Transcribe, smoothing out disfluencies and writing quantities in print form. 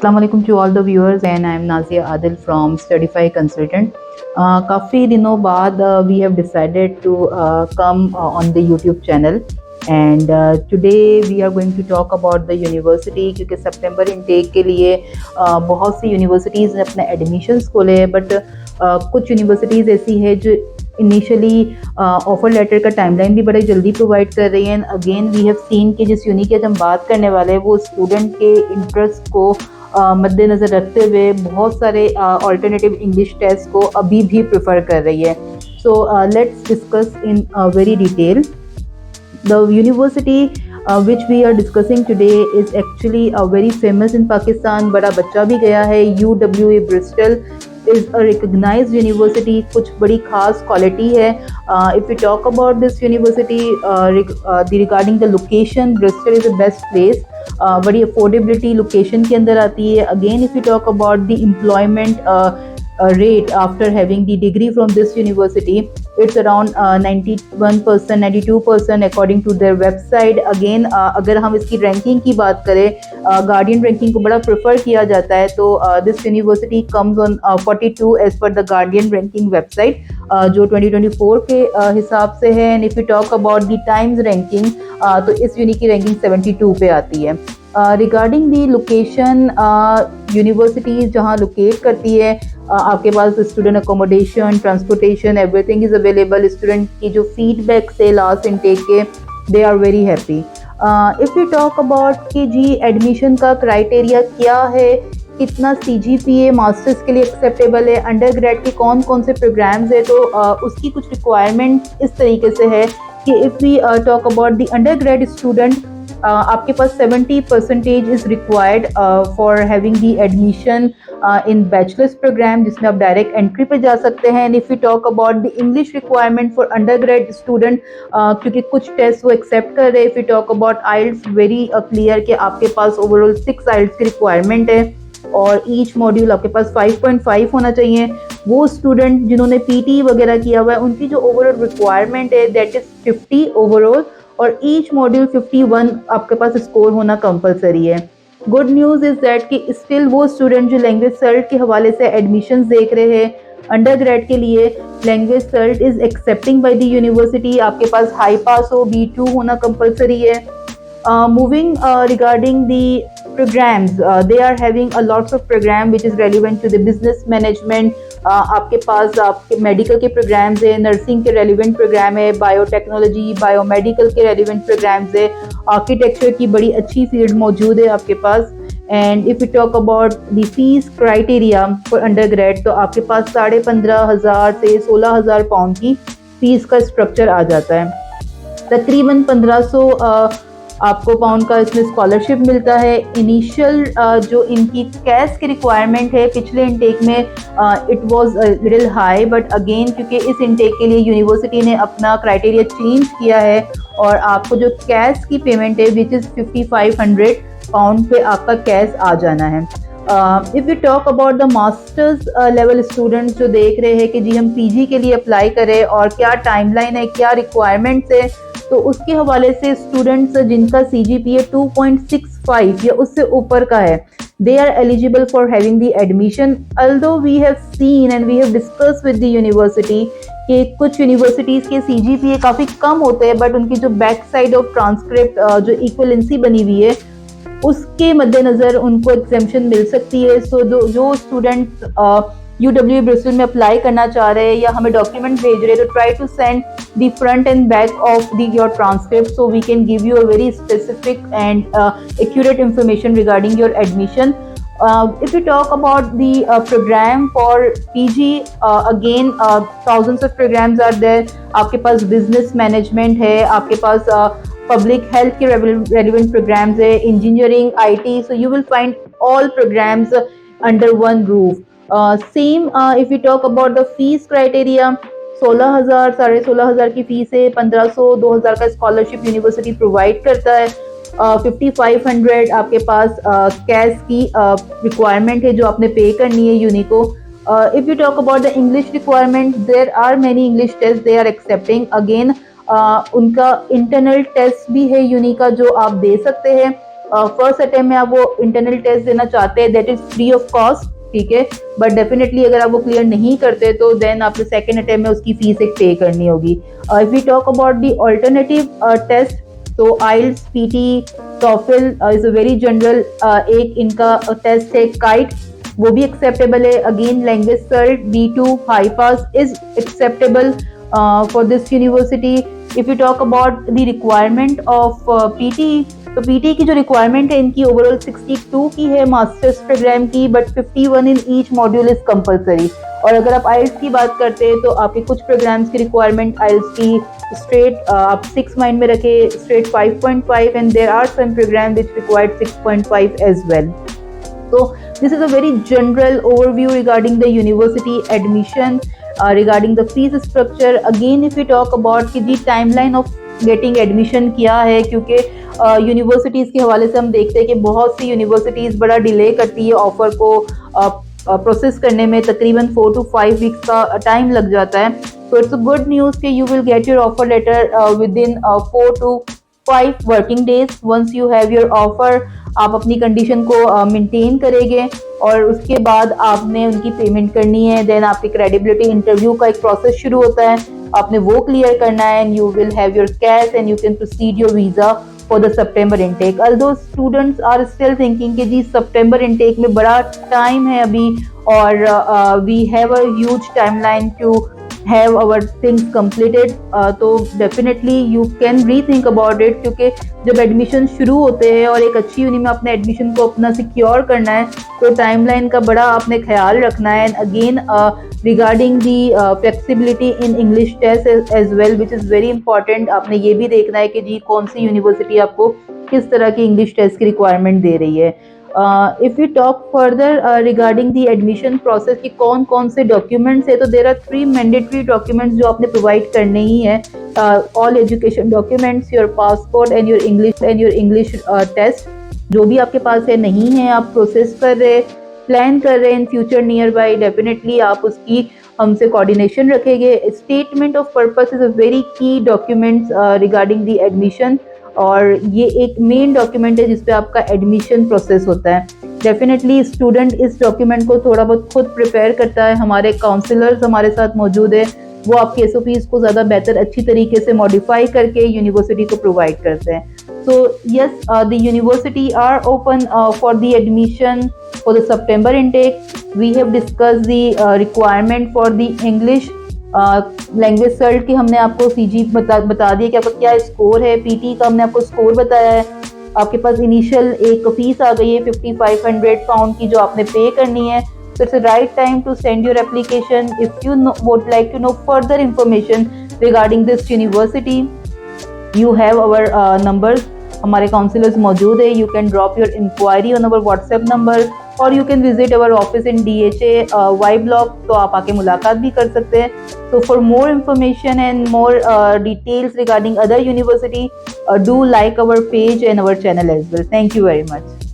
Assalamu alaikum to all the viewers, and I am Nazia Adil from Studify Consultant. काफ़ी दिनों बाद we have decided to come on the YouTube channel, and today we are going to talk about the university क्योंकि सितंबर intake के लिए बहुत सी universities ने अपने admissions खोले हैं, बट कुछ यूनिवर्सिटीज़ ऐसी है जो इनिशियली ऑफर लेटर का टाइमलाइन भी बड़े जल्दी प्रोवाइड कर रही हैं। अगेन वी हैव सीन कि जिस यूनि की आज हम बात करने वाले हैं वो स्टूडेंट के इंटरेस्ट को मद्देनज़र रखते हुए बहुत सारे ऑल्टरनेटिव इंग्लिश टेस्ट को अभी भी प्रेफर कर रही है। So let's discuss in very detail. The university which we are discussing today is actually very famous in Pakistan. बड़ा बच्चा भी गया है। UWA Bristol is a recognized university. कुछ बड़ी खास क्वालिटी है। If we talk about this university regarding the location, Bristol is the best place. बड़ी affordability लोकेशन के अंदर आती है। Again, if we talk about the employment rate after having the degree from this university, it's around 91%, 92% according to their website. Again, अगर हम इसकी ranking की बात करें, गार्डियन रैंकिंग को बड़ा प्रेफर किया जाता है, तो this university comes on 42 as per the Guardian ranking website, जो 2024 के हिसाब से है। And if you talk about the Times ranking, तो इस यूनि की रैंकिंग 72 पे आती है। रिगार्डिंग दी लोकेशन, यूनिवर्सिटीज़ जहाँ लोकेट करती है, आपके पास student accommodation, transportation, everything is available. Student की जो फीडबैक से लास्ट इनटेक के, they are very happy. If you talk about कि जी एडमिशन का क्राइटेरिया क्या है, कितना CGPA मास्टर्स के लिए एक्सेप्टेबल है, अंडर ग्रेड के कौन कौन से प्रोग्राम्स है, तो उसकी कुछ रिक्वायरमेंट इस तरीके से है कि if we talk about the undergrad student, आपके पास 70% is required for having the admission in bachelors program, जिसमें आप डायरेक्ट एंट्री पे जा सकते हैं। And if you talk about the English requirement for undergrad student, क्योंकि कुछ टेस्ट वो एक्सेप्ट कर रहे हैं। If you talk about IELTS, very clear कि आपके पास ओवरऑल 6 आइल्स की रिक्वायरमेंट है और ईच मॉड्यूल आपके पास 5.5 होना चाहिए। वो स्टूडेंट जिन्होंने PT वगैरह किया हुआ है, उनकी जो ओवरऑल रिक्वायरमेंट है दैट इज़ 50 ओवरऑल, और ईच मॉड्यूल 51 आपके पास स्कोर होना कंपलसरी है। गुड न्यूज़ इज़ दैट कि स्टिल वो स्टूडेंट जो लैंग्वेज सर्ट के हवाले से एडमिशन्स देख रहे हैं अंडर ग्रेड के लिए, language cert is accepting by the university. आपके पास हाई पास हो, B2 होना कंपलसरी है। Moving regarding the programs, they are having a lots of program which is relevant to the business management. आपके पास आपके medical के प्रोग्राम्स है, nursing के रेलिवेंट प्रोग्राम है, बायोटेक्नोलॉजी, बायोमेडिकल के रेलिवेंट प्रोग्राम्स है, आर्किटेक्चर की बड़ी अच्छी फील्ड मौजूद है आपके पास। And if you talk about the fees criteria for undergrad, तो आपके पास 15,500 से 16,000 पाउंड की फ़ीस का स्ट्रक्चर आ जाता है। तकरीबन 1500 आपको पाउंड का इसमें स्कॉलरशिप मिलता है। इनिशियल जो इनकी कैश की रिक्वायरमेंट है पिछले इनटेक में it was little high, but again क्योंकि इस इनटेक के लिए यूनिवर्सिटी ने अपना क्राइटेरिया चेंज किया है और आपको जो कैश की पेमेंट है विच इज़ 5500 पाउंड पे आपका कैश आ जाना है। If you talk about the masters level students जो देख रहे हैं कि जी हम PG के लिए अप्लाई करें और क्या टाइमलाइन है, क्या रिक्वायरमेंट्स है, तो उसके हवाले से स्टूडेंट्स जिनका CGPA 2.65 या उससे ऊपर का है, they are eligible for having the admission. Although we have seen and we have discussed with the university कि कुछ यूनिवर्सिटीज़ के CGPA काफ़ी कम होते हैं, बट उनकी जो बैक साइड ऑफ ट्रांसक्रिप्ट जो इक्वलेंसी बनी हुई है उसके मद्देनज़र उनको एग्जेम्पशन मिल सकती है। सो जो स्टूडेंट्स UWA ब्रिस्टल में अप्लाई करना चाह रहे हैं या हमें डॉक्यूमेंट भेज रहे हैं, तो try to send the front and back of your transcript so we can give you a very specific and accurate information regarding your admission. If you talk about the program for PG, again thousands of programs are there. आपके पास business management है, आपके पास public health के relevant programs है, engineering, IT, so you will find all programs under one roof. Same if you talk about the fees criteria, 16,000 16,500 की fees है, 1500 2000 का scholarship university provide करता है। 5500 आपके पास कैश की रिक्वायरमेंट है जो आपने पे करनी है यूनि को। If you talk about the English requirement, there are many English test they are accepting. Again उनका इंटरनल टेस्ट भी है यूनि का जो आप दे सकते हैं। फर्स्ट अटेम्प्ट में आप वो इंटरनल टेस्ट देना चाहते हैं, that is free of cost, ठीक है। बट डेफिनेटली अगर आप वो क्लियर नहीं करते तो देन आपको सेकेंड अटेम्प्ट में उसकी फीस एक पे करनी होगी। If we talk about the alternative test, तो IELTS, PTE, TOEFL is a very general एक इनका टेस्ट है। काइट, वो भी एक्सेप्टेबल है। Again language cert B2 high pass is acceptable for this university. If you talk about the requirement of PTE, तो PTE की जो रिक्वायरमेंट है इनकी ओवरऑल 62 की है मास्टर्स प्रोग्राम की, but 51 in each module is compulsory. और अगर आप आइल्स की बात करते हैं तो आपके कुछ प्रोग्राम्स की रिक्वायरमेंट आइल्स की स्ट्रेट आप 6 माइंड में रखे, straight 5.5 and there are some program which required 6.5 as well. So this is a very general overview regarding the university admission, regarding the fees structure. Again, if we talk about the timeline of getting admission क्या है, क्योंकि universities के हवाले से हम देखते हैं कि बहुत सी यूनिवर्सिटीज़ बड़ा डिले करती है ऑफ़र को प्रोसेस करने में, तकरीबन 4 to 5 वीक्स का टाइम लग जाता है। So it's a good news कि you will get your offer letter within 4 to 5 working days. Once you have your offer, आप अपनी कंडीशन को मेंटेन करेंगे और उसके बाद आपने उनकी पेमेंट करनी है। देन आपके क्रेडिबिलिटी इंटरव्यू का एक प्रोसेस शुरू होता है, आपने वो क्लियर करना है and you will have your cash and you can proceed your visa for the September intake. Although students are still thinking कि जी सितंबर इनटेक में बड़ा टाइम है अभी और we have a huge timeline to have our things completed, तो definitely you can rethink about it, क्योंकि जब एडमिशन शुरू होते हैं और एक अच्छी यूनि में अपने एडमिशन को अपना सिक्योर करना है तो टाइमलाइन का बड़ा आपने ख्याल रखना है। And again regarding the flexibility in English test as well which is very important, आपने ये भी देखना है कि जी कौन सी यूनिवर्सिटी आपको किस तरह की इंग्लिश टेस्ट की रिक्वायरमेंट दे रही है। If you talk further regarding the admission process की कौन कौन से डॉक्यूमेंट्स है, तो देर आर 3 मैंडेटरी डॉक्यूमेंट्स जो आपने प्रोवाइड करने ही है। All education documents, your passport and your English test, जो भी आपके पास है नहीं है, आप प्रोसेस कर रहे, प्लान कर रहे हैं in future near by, definitely आप उसकी हमसे कोऑर्डिनेशन रखेंगे। Statement of purpose is a very की डॉक्यूमेंट्स रिगार्डिंग दी एडमिशन, और ये एक मेन डॉक्यूमेंट है जिसपे आपका एडमिशन प्रोसेस होता है। डेफिनेटली स्टूडेंट इस डॉक्यूमेंट को थोड़ा बहुत खुद प्रिपेयर करता है, हमारे काउंसलर्स हमारे साथ मौजूद है, वो आपके एसओपीज़ को ज़्यादा बेहतर अच्छी तरीके से मॉडिफाई करके यूनिवर्सिटी को प्रोवाइड करते हैं। So yes, the university are open for the admission for the September intake. We have discuss the requirement for the English language cert की हमने आपको सीजी बता दिया कि आपका क्या स्कोर है। पीटी का हमने आपको स्कोर बताया है। आपके पास इनिशियल एक फीस आ गई है 5500 पाउंड की जो आपने पे करनी है। So it's the right time to send your application. If you would like to know further information regarding this university, you have our numbers. हमारे काउंसलर्स मौजूद है। You can drop your inquiry on our WhatsApp number or you can visit our office in DHA Y Block. तो आप आके मुलाकात भी कर सकते हैं। So for more information and more details regarding other university, do like our page and our channel as well. Thank you very much.